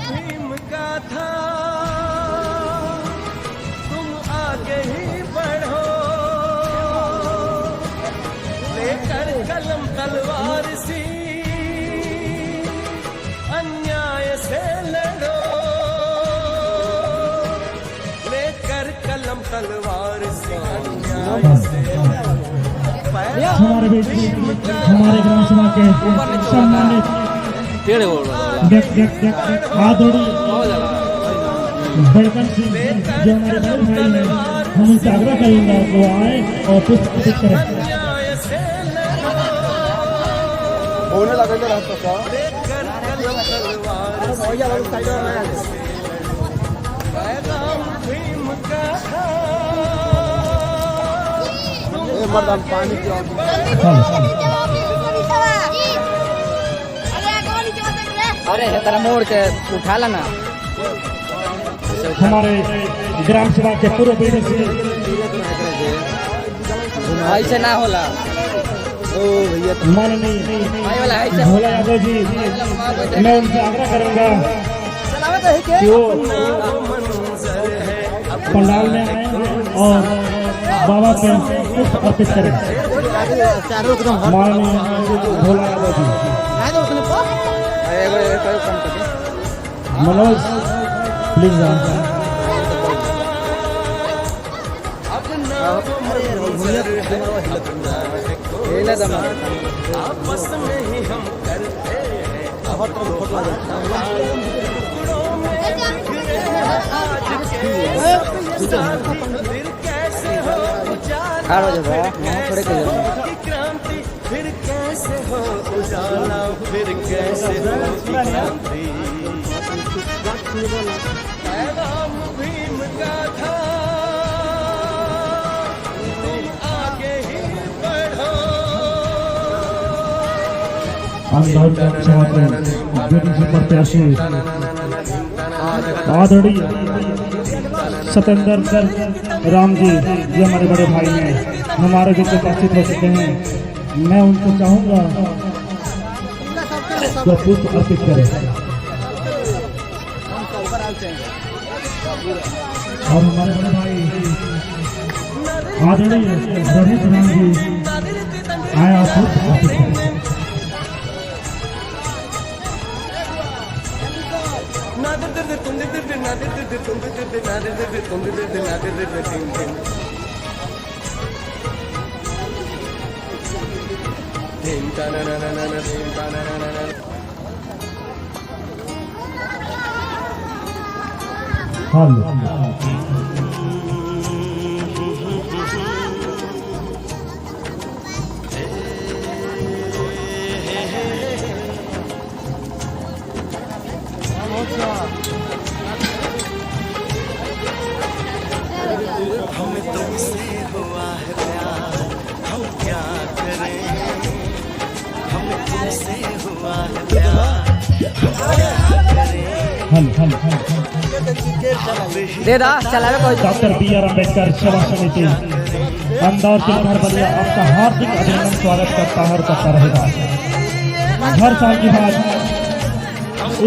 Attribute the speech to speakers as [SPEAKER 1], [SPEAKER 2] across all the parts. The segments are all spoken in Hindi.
[SPEAKER 1] भीम का था तुम आगे ही बढ़ो, लेकर कलम तलवार सी अन्याय से लड़ो, लेकर कलम तलवार से अन्याय से लड़ो।
[SPEAKER 2] हमारे बीच हमारे ग्राम सभा के सम्मानित आदरणीय बड़कन सिंह जो हमारे बड़े भाई हैं, हम उनसे आग्रह करेंगे वो आए और पुष्प अर्पित करें।
[SPEAKER 3] होने लगा रास्ता का मर्दान पानी
[SPEAKER 4] अरे तेरा मोड़ के उठा लेना।
[SPEAKER 2] हमारे ग्राम सभा के पूर्व
[SPEAKER 4] ऐसे ना होला।
[SPEAKER 2] माननीय भोला यादव जी, मैं उनसे आग्रह करूंगा कि वो पंडाल में आए और बाबा के पुष्प अर्पित करें। माननीय भोला यादव जी, मनोज प्लीज
[SPEAKER 1] आपस में ही हम करते फिर कैसे हो क्रांति, फिर कैसे हो उजाला, फिर कैसे हो क्रांति। पैगाम भीम का था तुम आगे ही बढ़ो।
[SPEAKER 2] प्रत्याशी आदरणीय सतेंद्र राम जी जो हमारे बड़े भाई हैं, हमारे बीच उपस्थित हो चुके हैं। मैं उनको चाहूंगा तो पुष्प अर्पित करें। और हमारे बड़े भाई आदरणीय रमेश राम जी आया पुष्प अर्पित करें।
[SPEAKER 1] हमें तुमसे हुआ है प्यार, हम क्या करें। हमें तुमसे हुआ है प्यार, हम क्या करें।
[SPEAKER 4] दे दा चला कोई।
[SPEAKER 2] डॉक्टर BR अम्बेडकर सेवा समिति अंदौर तिलहर बलिया आपका हार्दिक अभिनंदन स्वागत करता है और करता रहेगा। हर साल की बात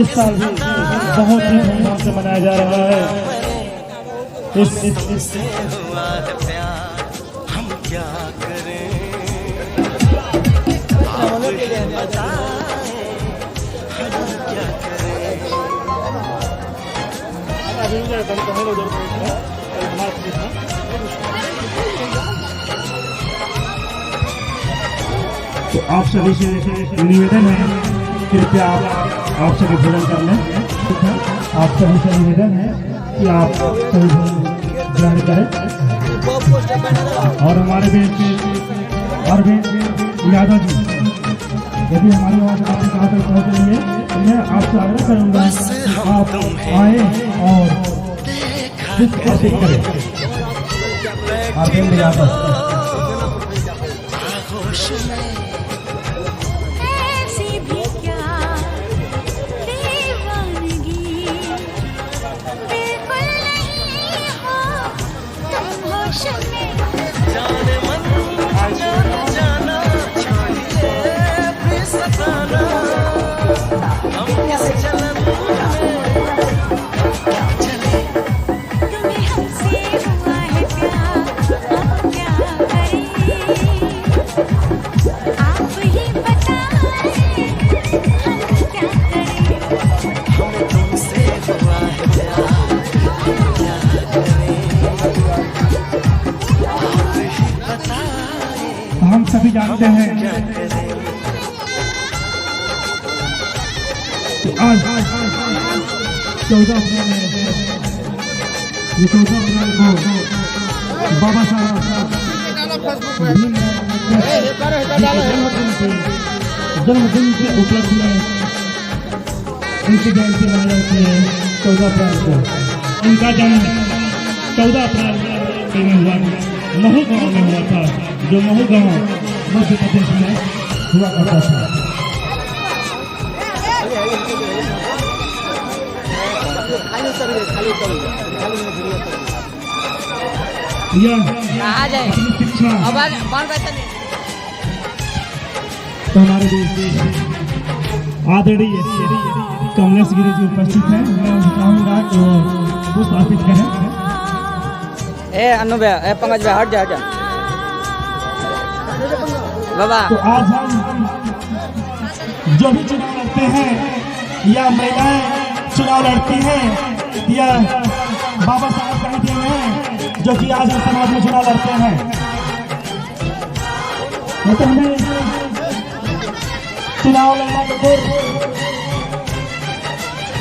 [SPEAKER 2] इस साल भी बहुत ही धूमधाम से मनाया जा रहा है।
[SPEAKER 1] हुआ है प्यार, हम क्या करें।
[SPEAKER 2] तो आप सभी से निवेदन है, कृपया आप सभी भोजन कर लें। आप सभी से निवेदन है कि आप सभी ग्रहण करें। और हमारे बीच अरविंद यादव जी, यदि हमारी आवाज आपके कहाँ तक पहुँच रही है, मैं आपसे आग्रह करूँगा आप आए और पुष्प अर्पित करें। अरविंद यादव
[SPEAKER 1] जाने मन जाना चाहिए भी सताना, हम
[SPEAKER 2] जानते हैं कि आज 14 अप्रैल है। ये 14 अप्रैल को बाबा साहब जन्मदिन के उपलक्ष्य में उनकी जयंती मनाई जाती है 14 अप्रैल को। उनका जन्म 14 अप्रैल में हुआ, महू गांव में हुआ था, जो महू गांव मध्य प्रदेश में हुआ करता था। यह अपनी शिक्षा तो हमारे देश के आदरणीय कमलेश गिरी जी उपस्थित हैं। मैं चाहूंगा कि वो पुष्प अर्पित करें।
[SPEAKER 4] ए अनु भैया, ए पंकज भैया, हट जा बाबा।
[SPEAKER 2] तो आज हम जो भी चुनाव लड़ते हैं, या महिलाएं चुनाव लड़ती हैं, या बाबा साहब कहीं दिए हैं जो कि आज हम समाज में चुनाव लड़ते हैं, तो हमें चुनाव लड़ना तो दूर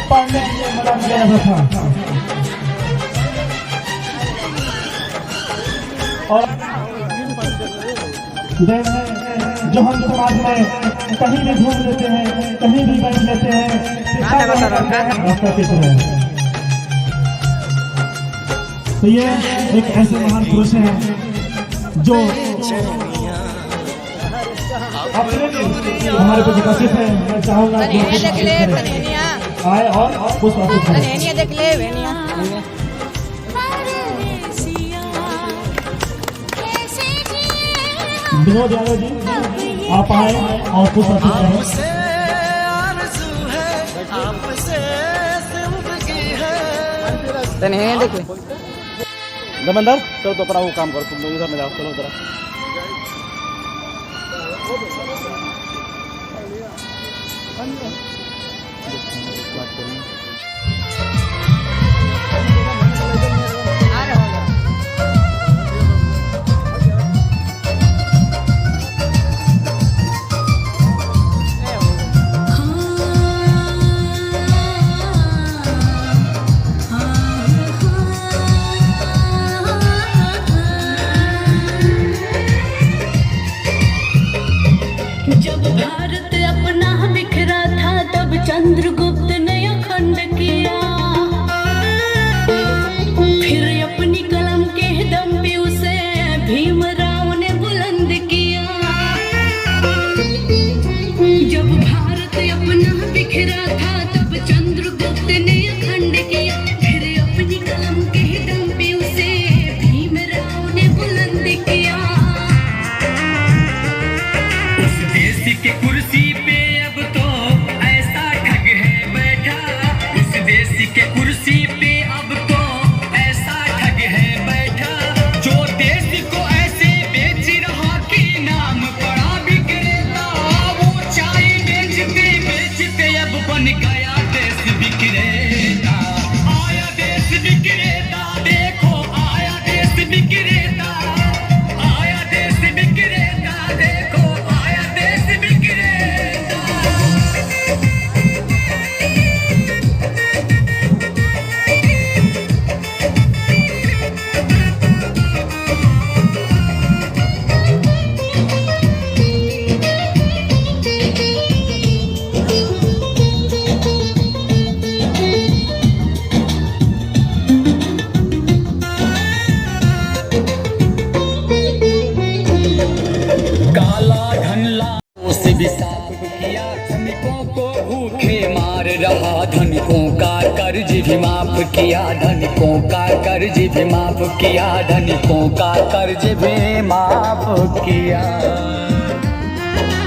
[SPEAKER 2] पढ़ने के लिए मदद किया जाता था। और जो हम समाज में कहीं भी घूम लेते हैं, कहीं भी बैठ लेते हैं, तो ये एक ऐसे महान पुरुष हैं जो हमारे को विकसित है। मैं चाहूंगा आए और पुष्प अर्पित करें। विनोद यादव जी, आप आए और पुष्प अर्पित करें।
[SPEAKER 3] दमनदर चलो तो अपना वो काम करो, तुम लोग इधर में जाओ, चलो जरा।
[SPEAKER 5] जब भारत अपना बिखरा था, तब चंद्रगुप्त ने अखंड किया। फिर अपनी कलम के दम पे उसे भीमराव ने बुलंद किया। जब भारत अपना बिखरा था, तब चंद्रगुप्त ने अखंड किया। फिर अपनी कलम के दम पे उसे भीमराव ने बुलंद किया।
[SPEAKER 6] के कुर्सी पे अब तो ऐसा ठग है बैठा, उस देश के कुर्सी पे अब तो ऐसा ठग है बैठा, जो देश को ऐसे बेच रहा कि नाम पड़ा बिक्रेता। वो चाय बेचते बेचते अब बन गया देश बिक्रेता। आया देश बिक्रेता, देखो आया देश बिक्रेता, आया देश बिक्रेता, देखो आया देश बिक्रेता। काला धन लाओं से भी साफ किया, धनिकों को भूखे मार रहा, धनिकों का कर्ज भी माफ किया, धनिकों का कर्ज भी माफ किया, धनिकों का कर्ज भी माफ किया।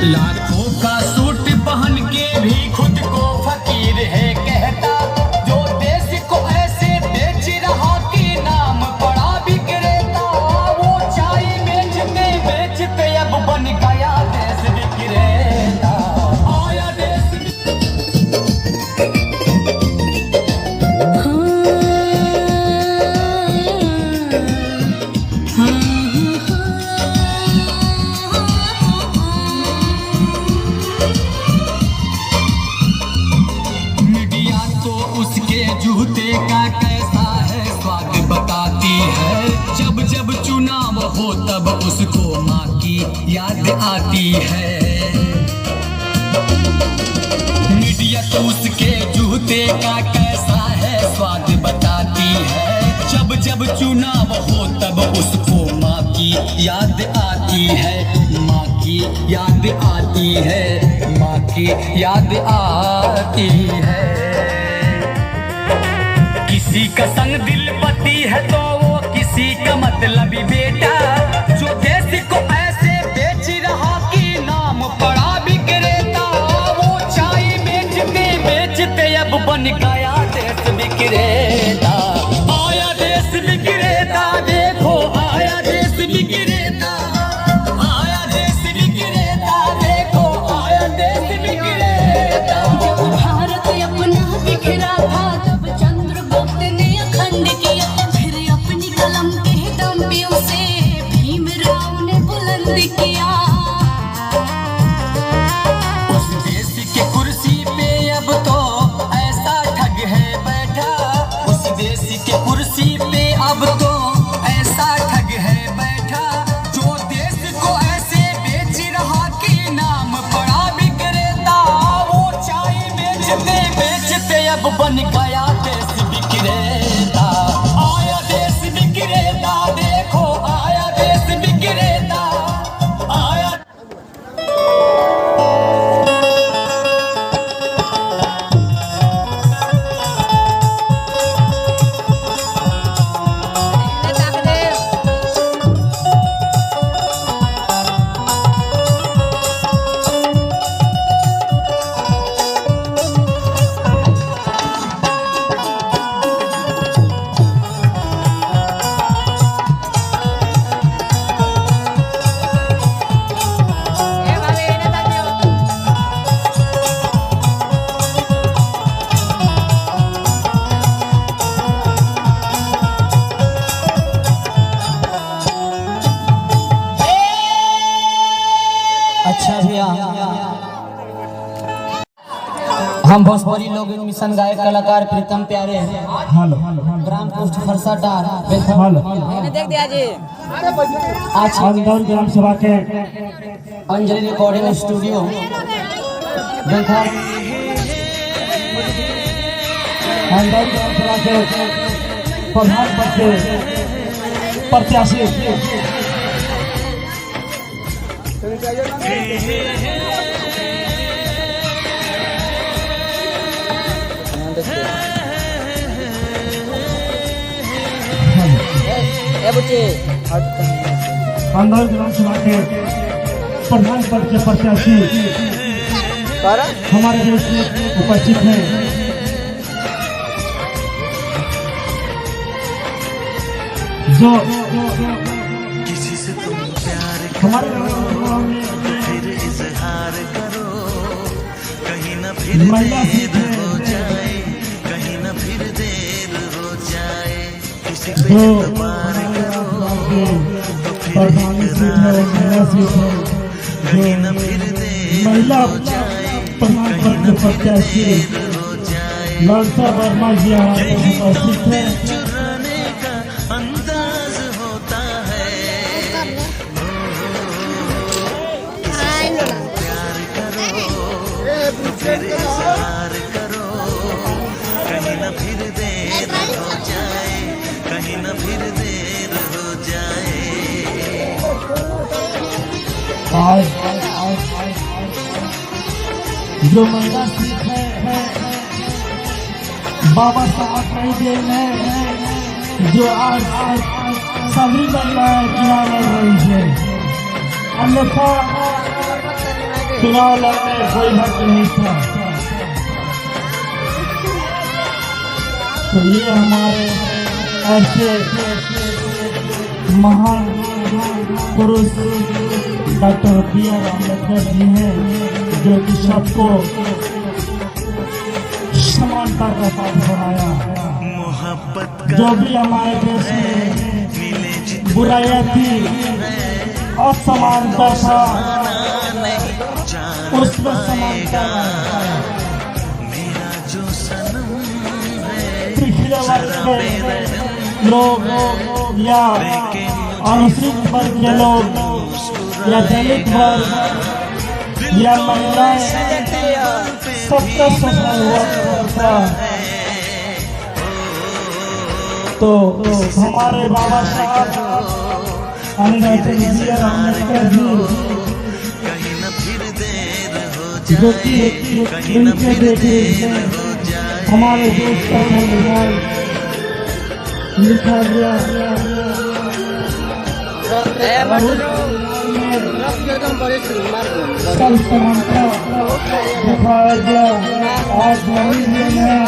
[SPEAKER 6] लाखों का सूट पहन के भी खुद को फकीर है कहता, जो देश को ऐसे बेच रहा कि नाम पड़ा बिक्रेता। वो चाय बेचते बेचते अब बन गया देश बिक्रेता। आया देश तो उसके जूते का कैसा है स्वाद बताती है। जब जब चुनाव हो तब उसको माँ की याद आती है, माँ की याद आती है, माँ की याद आती है। किसी का संग दिल पति है तो वो किसी का मतलबी बेटा, जो देश को ऐसे बेच रहा कि नाम पड़ा विक्रेता। वो चाय बेचते बेचते अब बन गया देश विक्रेता। आया देश विक्रेता, देखो आया देश विक्रेता, आया देश विक्रेता, देखो आया देश विक्रेता।
[SPEAKER 5] जब भारत अपना बिखरा था तब चंद्रगुप्त ने अखंड किया, फिर अपनी कलम के दम पे उसे भीमराव ने बुलंद किया।
[SPEAKER 6] उस देश की कुर्सी पे अब तो ऐसा ठग है बैठा, उस देश की कुर्सी पे अब तो ऐसा ठग है बैठा, जो देश को ऐसे बेच रहा कि नाम पड़ा विक्रेता। वो चाय बेचते बेचते अब बन गया देश विक्रेता। आया देश विक्रेता, देखो आया देश विक्रेता, आया।
[SPEAKER 4] अच्छा भैया, हम भोजपुरी लोग मिशन गायक कलाकार प्रीतम प्यारे
[SPEAKER 2] हेलो
[SPEAKER 4] ग्राम पोस्ट फरसाटार
[SPEAKER 2] हेलो
[SPEAKER 4] देख दिया जी। आज
[SPEAKER 2] अंदर ग्राम सभा के
[SPEAKER 4] अंजलि रिकॉर्डिंग स्टूडियो देखा
[SPEAKER 2] अंदर ग्राम सभा के प्रधान पद के प्रत्याशी अंदर ग्राम सभा के प्रधान पद के प्रत्याशी हमारे देश में उपस्थित हैं। जो
[SPEAKER 1] किसी से तुम प्यार
[SPEAKER 2] हमारे
[SPEAKER 1] फिर इजहार करो, कहीं ना फिर
[SPEAKER 2] महिला
[SPEAKER 1] देर हो जाए, कहीं ना फिर देर हो जाए। किसी पे
[SPEAKER 2] जो
[SPEAKER 1] एतबार
[SPEAKER 2] प्रधानी सीट है महिला सीट है,
[SPEAKER 1] कहीं ना फिर देर
[SPEAKER 2] महिला
[SPEAKER 1] हो जाए,
[SPEAKER 2] प्रधान पद के प्रत्याशी
[SPEAKER 1] हो जाए।
[SPEAKER 2] ललसा वर्मा जी हमारे उपस्थित है।
[SPEAKER 1] चुराने का अंदाज होता है, प्यार करो तो फिर इजहार करो, कहीं ना फिर देर हो जाए, कहीं ना फिर देर हो जाए।
[SPEAKER 2] आज जो महिला सीट है बाबा साहब कई दिन है जो आज सभी महिलाएं चुनाव लड़ रही है, अन्यथा चुनाव लड़ने कोई हक नहीं था। तो ये हमारे ऐसे महान पुरुष डॉक्टर B.R. अम्बेडकर जी हैं, जो कि सबको समानता का पाठ बनाया।
[SPEAKER 1] मोहब्बत
[SPEAKER 2] जो भी हमारे देश में
[SPEAKER 1] मिले जितना
[SPEAKER 2] बुराइयां थी, असमानता था, उसमें समानता आया।
[SPEAKER 1] मेरा जो सनम है,
[SPEAKER 2] पिछले वर्ग के लोग या अनुसूचित वर्ग के लोग या दलित वर्ग या महिलाएं सबका सफल हुआ करता तो हमारे बाबा साहब डॉक्टर BR अम्बेडकर जी
[SPEAKER 1] कहीं न फिर देर हो
[SPEAKER 2] जो कि
[SPEAKER 1] जाए, कहीं न
[SPEAKER 2] उनके
[SPEAKER 1] फिर
[SPEAKER 2] बेटे
[SPEAKER 1] देर हो जाए।
[SPEAKER 2] हमारे देश का संविधान लिखा गया कल समानता दिखाया गया। आज वही दिन है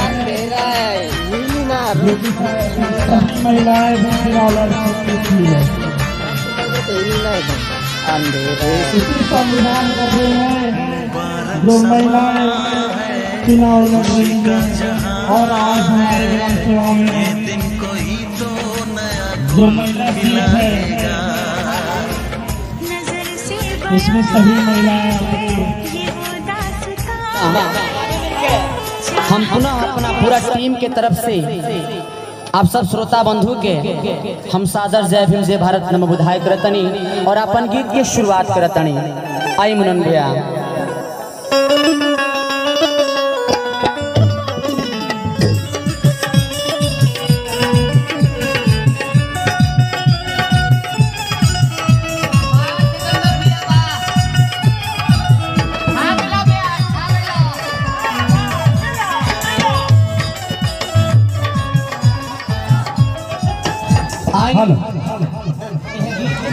[SPEAKER 2] जो कि सभी महिलाएं भी चुनाव लड़ सकती है। इसी संविधान का देन है जो महिलाएं चुनाव लड़ रही हैं और आज हमारे ग्राम सभा में
[SPEAKER 1] दिन कोई तो नया
[SPEAKER 2] जो महिला सीट है इसमें सभी महिलाएं
[SPEAKER 4] हम पुनः अपना पूरा टीम के तरफ से आप सब श्रोता बंधु के हम सादर जय भीम जय भारत नमो बुधाय करतनी और अपन गीत की शुरुआत करतनी। आई मुनन भैया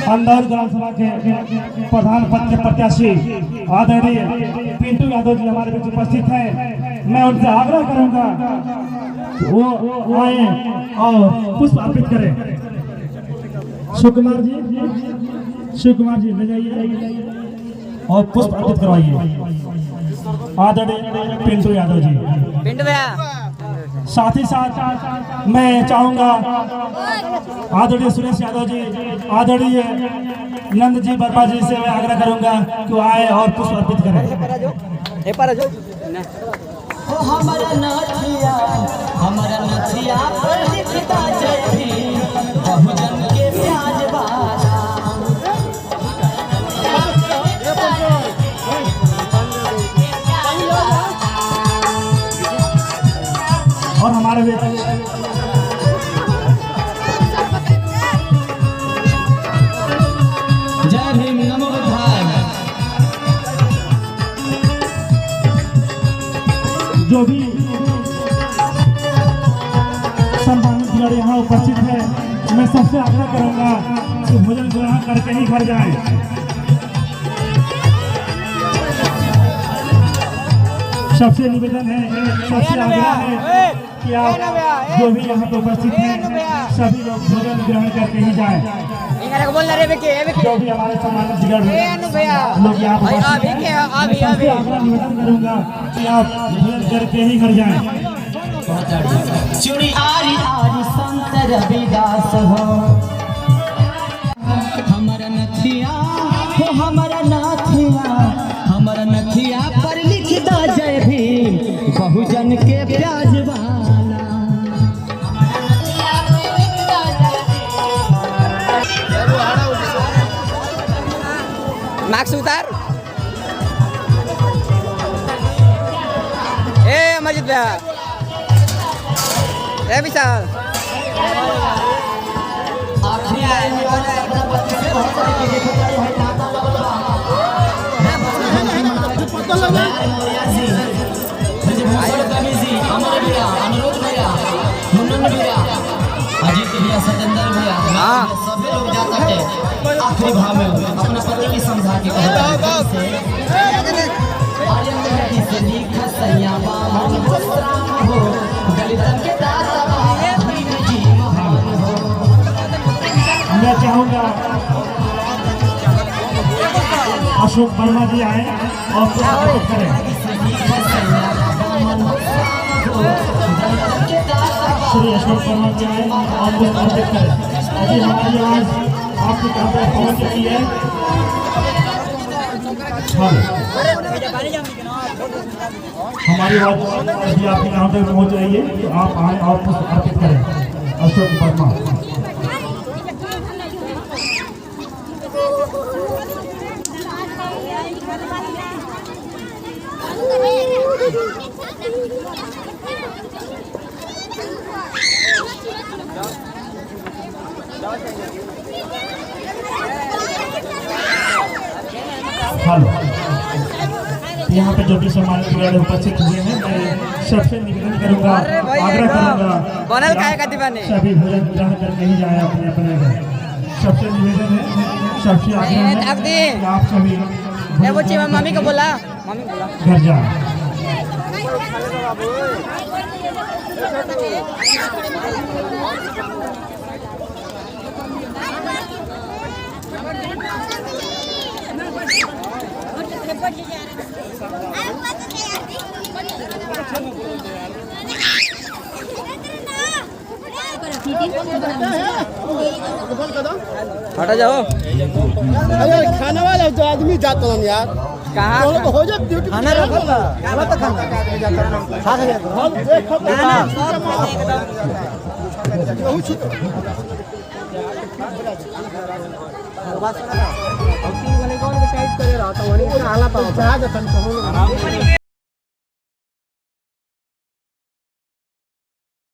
[SPEAKER 2] अंदर ग्राम सभा के प्रधान पद के प्रत्याशी आदरणीय पिंटू यादव जी हमारे बीच उपस्थित हैं। मैं उनसे आग्रह करूंगा वो आए और पुष्प अर्पित करें। शिव कुमार जी ले जाइए और पुष्प अर्पित करवाइए आदरणीय पिंटू यादव जी। साथ ही साथ मैं चाहूंगा आदरणीय सुरेश यादव जी, आदरणीय नंद जी वर्मा जी से मैं आग्रह करूंगा कि आए और पुष्प अर्पित करें।
[SPEAKER 4] हमारा नथिया पर लिखता जय भीम बहुजन के प्याज बाला।
[SPEAKER 2] और हमारे
[SPEAKER 4] जय भीम नमो बुद्धाय।
[SPEAKER 2] जो भी सम्मानित खिलाड़ी यहाँ उपस्थित है मैं सबसे आग्रह करूंगा कि भोजन ग्रहण करके ही घर जाएं। सबसे निवेदन है, सबसे आग्रह है कि आप जो भी यहाँ पे उपस्थित हैं सभी लोग भोजन ग्रहण करके ही जाएं। जो भी हमारे सम्मानित लोग यहाँ पे सबसे आग्रह निवेदन करूंगा कि आप भोजन करके ही घर जाएं।
[SPEAKER 4] चुनी आरी आरी संत रविदास हो हमारा नथिया हो हमारा नाथिया हमारा नथिया पर लिखदा जय भीम बहुजन के प्याज वाला। मार्क्स उतार ए मस्जिद भैया ए विशाल आखिरी लाइन में अपना बच्चे से बहुत सारे चीजें बताई है नाता लगल अमर भैया अनुरोध भैया मुन्नन भैया अजीत भैया सतेंद्र भैया सभी लोग जाता है आखिरी भाव में अपना पति की समझा के से लिखा सैया हो दलितन के दाता जी महान हो।
[SPEAKER 2] मैं चाहूंगा अशोक वर्मा जी आए और पुष्प अर्पित करें। श्री अशोक वर्मा जी आए और पुष्प अर्पित करें। अभी हमारी आवाज आपकी कहाँ पर पहुँच रही है। हमारी आवाज अभी आपकी कहाँ पर पहुँच रही है कि आप आए और पुष्प अर्पित करें। अशोक वर्मा हेलो, यहाँ पे जो भी सम्मानित वाले उपस्थित हुए हैं, मैं सबसे निवेदन करूंगा, आग्रह करूंगा सभी भोजन ग्रहण करके ही जाए अपने अपने घर। सबसे निवेदन है, सबसे आग्रह है कि आप सभी
[SPEAKER 4] मम्मी को बोला
[SPEAKER 2] घर जाए।
[SPEAKER 4] हटा जाओ।
[SPEAKER 7] अरे खाना वाला जो आदमी जाता है यार,
[SPEAKER 4] कहाँ
[SPEAKER 7] तो हो जाए ड्यूटी खाना रखा खाना तो खाना खाना